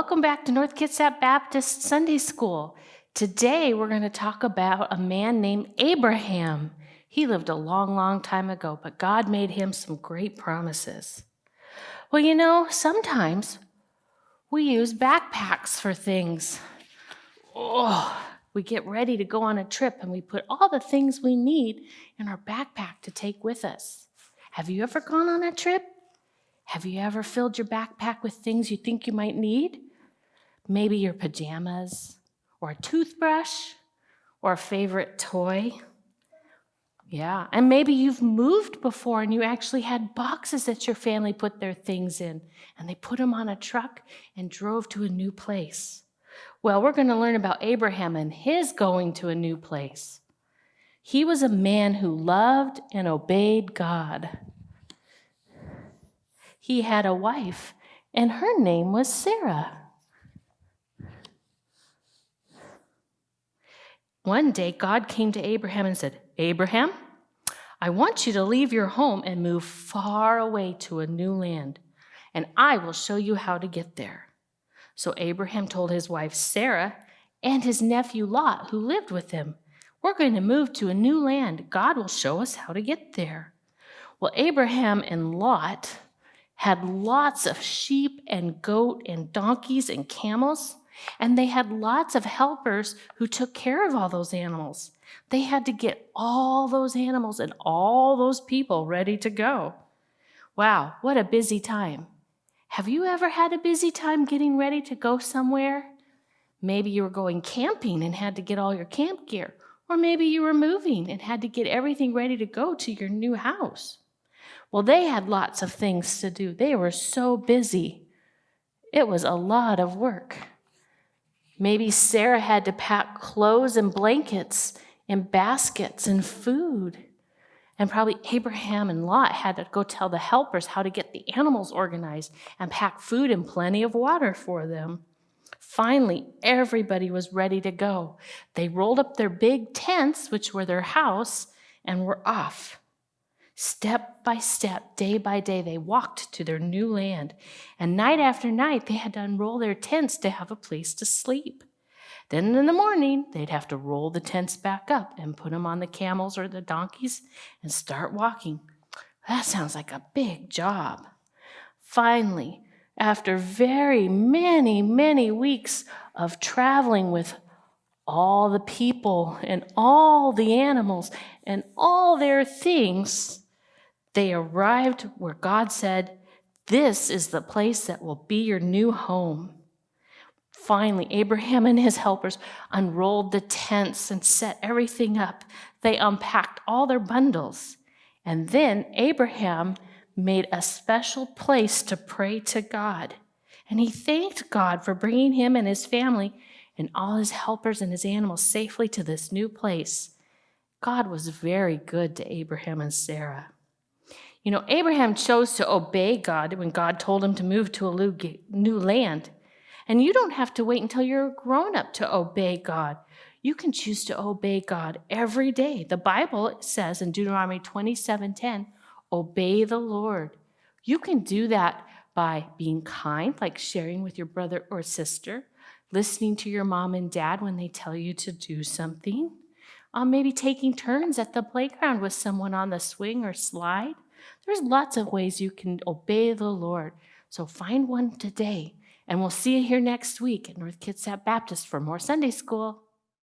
Welcome back to North Kitsap Baptist Sunday School. Today we're going to talk about a man named Abraham. He lived a long, long time ago, but God made him some great promises. Well, sometimes we use backpacks for things. We get ready to go on a trip and we put all the things we need in our backpack to take with us. Have you ever gone on a trip? Have you ever filled your backpack with things you think you might need? Maybe your pajamas, or a toothbrush, or a favorite toy. Yeah, and maybe you've moved before and you actually had boxes that your family put their things in, and they put them on a truck and drove to a new place. Well, we're going to learn about Abraham and his going to a new place. He was a man who loved and obeyed God. He had a wife, and her name was Sarah. One day, God came to Abraham and said, "Abraham, I want you to leave your home and move far away to a new land, and I will show you how to get there." So Abraham told his wife Sarah and his nephew Lot, who lived with him, "We're going to move to a new land. God will show us how to get there." Well, Abraham and Lot had lots of sheep and goat and donkeys and camels, and they had lots of helpers who took care of all those animals. They had to get all those animals and all those people ready to go. Wow, what a busy time. Have you ever had a busy time getting ready to go somewhere? Maybe you were going camping and had to get all your camp gear, or maybe you were moving and had to get everything ready to go to your new house. Well, they had lots of things to do. They were so busy. It was a lot of work. Maybe Sarah had to pack clothes and blankets and baskets and food. And probably Abraham and Lot had to go tell the helpers how to get the animals organized and pack food and plenty of water for them. Finally, everybody was ready to go. They rolled up their big tents, which were their house, and were off. Step by step, day by day, they walked to their new land. And night after night, they had to unroll their tents to have a place to sleep. Then in the morning, they'd have to roll the tents back up and put them on the camels or the donkeys and start walking. That sounds like a big job. Finally, after very many weeks of traveling with all the people and all the animals and all their things, they arrived where God said, "This is the place that will be your new home." Finally, Abraham and his helpers unrolled the tents and set everything up. They unpacked all their bundles. And then Abraham made a special place to pray to God. And he thanked God for bringing him and his family and all his helpers and his animals safely to this new place. God was very good to Abraham and Sarah. Abraham chose to obey God when God told him to move to a new land. And you don't have to wait until you're grown up to obey God. You can choose to obey God every day. The Bible says in Deuteronomy 27:10, "Obey the Lord." You can do that by being kind, like sharing with your brother or sister, listening to your mom and dad when they tell you to do something, maybe taking turns at the playground with someone on the swing or slide. There's lots of ways you can obey the Lord. So find one today, and we'll see you here next week at North Kitsap Baptist for more Sunday School.